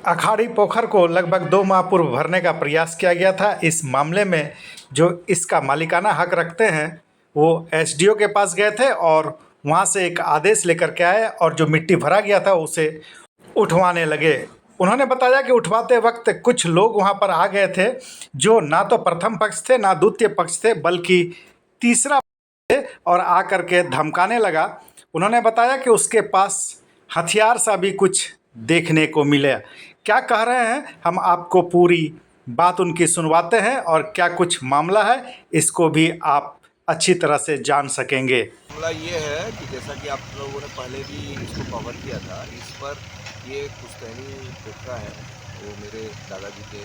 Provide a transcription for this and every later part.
अखाड़ी पोखर को लगभग 2 माह पूर्व भरने का प्रयास किया गया था। इस मामले में जो इसका मालिकाना हक रखते हैं वो एसडीओ के पास गए थे और वहाँ से एक आदेश लेकर के आए और जो मिट्टी भरा गया था उसे उठवाने लगे। उन्होंने बताया कि उठवाते वक्त कुछ लोग वहाँ पर आ गए थे जो ना तो प्रथम पक्ष थे ना द्वितीय पक्ष थे बल्कि तीसरा थे और आकर के धमकाने लगा। उन्होंने बताया कि उसके पास हथियार सा भी कुछ देखने को मिले। क्या कह रहे हैं हम आपको पूरी बात उनकी सुनवाते हैं और क्या कुछ मामला है इसको भी आप अच्छी तरह से जान सकेंगे। मामला ये है कि जैसा कि आप लोगों ने पहले भी इसको कवर किया था, इस पर ये पुश्तैनी पोखरा है, वो मेरे दादाजी के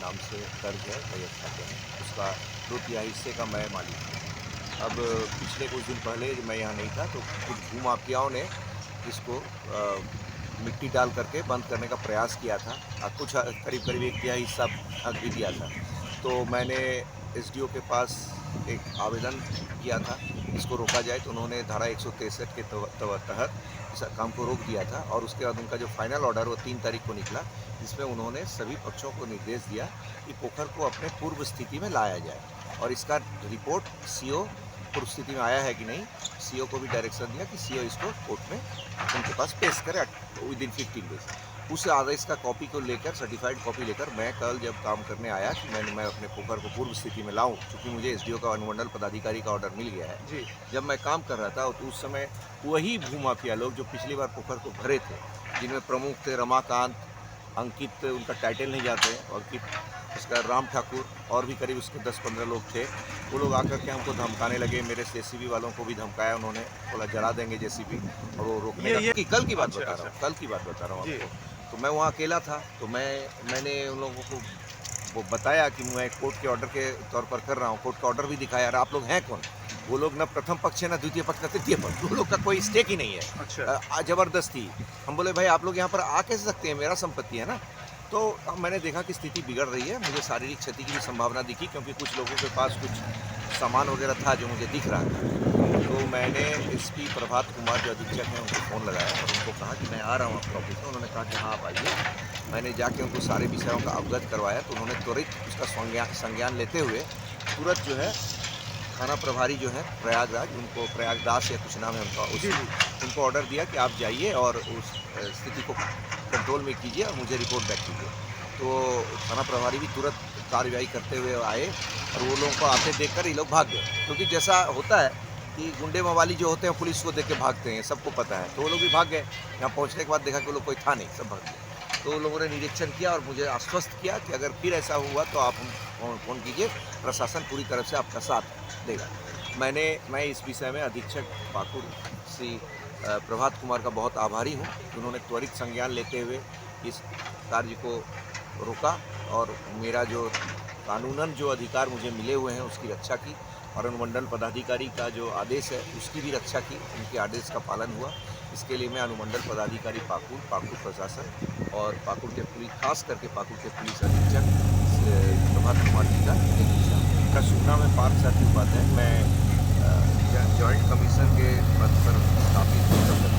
नाम से दर्ज है, रैयत खाते हैं। उसका 2/3 हिस्से का मैं मालिक हूँ। अब पिछले कुछ दिन पहले मैं यहाँ नहीं था तो कुछ भूमाफियाओं ने इसको मिट्टी डाल करके बंद करने का प्रयास किया था और कुछ करीब 1/3 हिस्सा हक भी दिया था। तो मैंने एसडीओ के पास एक आवेदन किया था इसको रोका जाए, तो उन्होंने धारा 163 के तहत इस काम को रोक दिया था और उसके बाद उनका जो फाइनल ऑर्डर वो 3 तारीख को निकला, जिसमें उन्होंने सभी पक्षों को निर्देश दिया कि पोखर को अपने पूर्व स्थिति में लाया जाए और इसका रिपोर्ट सीओ पूर्व स्थिति में आया है कि नहीं, सीओ को भी डायरेक्शन दिया कि सीओ इसको कोर्ट में उनके पास पेश करे विदिन 15 डेज। उस आदेश का कॉपी को लेकर, सर्टिफाइड कॉपी लेकर मैं कल जब काम करने आया कि मैं अपने पोखर को पूर्व स्थिति में लाऊं, क्योंकि मुझे एसडीओ का अनुमंडल पदाधिकारी का ऑर्डर मिल गया है जी। जब मैं काम कर रहा था तो उस समय वही भूमाफिया लोग जो पिछली बार पोखर को भरे थे, जिनमें प्रमुख थे रमाकांत, अंकित, उनका टाइटल नहीं जाते, अंकित, उसका राम ठाकुर और भी करीब उसके 10-15 लोग थे। वो लोग आकर के हमको धमकाने लगे। मेरे जेसीबी वालों को भी धमकाया उन्होंने, बोला जला देंगे जेसीबी, और वो रोकने का कल की बात बता रहा हूँ, कल की बात बता रहा हूँ आपको। तो मैं वहाँ अकेला था, तो मैंने उन लोगों को वो बताया कि मैं कोर्ट के ऑर्डर के तौर पर कर रहा हूँ। कोर्ट का ऑर्डर भी दिखाया, और आप लोग हैं कौन? वो लोग न प्रथम पक्ष है न द्वितीय पक्ष, न तृतीय पक्ष, वो लोग का कोई स्टेक ही नहीं है। अच्छा। जबरदस्ती। हम बोले भाई आप लोग यहाँ पर आ कैसे सकते हैं, मेरा संपत्ति है ना। तो मैंने देखा कि स्थिति बिगड़ रही है, मुझे शारीरिक क्षति की भी संभावना दिखी, क्योंकि कुछ लोगों के पास कुछ सामान वगैरह था जो मुझे दिख रहा था। तो मैंने एसपी प्रभात कुमार जो अधीक्षक हैं उनको फ़ोन लगाया और उनको कहा कि मैं आ रहा हूँ आपके ऑफिस में। उन्होंने कहा कि हाँ आप आइए। मैंने जाके उनको सारे विषयों का अवगत करवाया, तो उन्होंने त्वरित उसका संज्ञान लेते हुए तुरंत जो है थाना प्रभारी जो है प्रयागराज, उनको प्रयागदास या कुछ नाम है उनका, उनको ऑर्डर दिया कि आप जाइए और उस स्थिति को कंट्रोल में कीजिए और मुझे रिपोर्ट बैक कीजिए। तो थाना प्रभारी भी तुरंत कार्रवाई करते हुए आए और वो लोगों को आते देखकर ये लोग भाग गए, क्योंकि जैसा होता है कि गुंडे मवाली जो होते हैं पुलिस को देख के भागते हैं, सबको पता है। तो वो लोग भी भाग गए। यहाँ पहुँचने के बाद देखा कि वो लोग कोई था नहीं, सब भाग गए। तो लोगों ने निरीक्षण किया और मुझे आश्वस्त किया कि अगर फिर ऐसा हुआ तो आप फ़ोन कीजिए, प्रशासन पूरी तरफ से आपका साथ देगा। मैं इस विषय में अधीक्षक पाकुड़ श्री प्रभात कुमार का बहुत आभारी हूँ। उन्होंने त्वरित संज्ञान लेते हुए इस कार्य को रोका और मेरा जो कानूनन जो अधिकार मुझे मिले हुए हैं उसकी रक्षा की, और अनुमंडल पदाधिकारी का जो आदेश है उसकी भी रक्षा की, उनके आदेश का पालन हुआ। इसके लिए मैं अनुमंडल पदाधिकारी पाकुड़ प्रशासन और पाकुड़ के पुलिस, खास करके पाकुड़ के पुलिस अधीक्षक प्रभात कुमार जी का इनका शुभ नाम है पार्थ साथी उपाध्याय। मैं जॉइंट कमिश्नर के पद पर स्थापित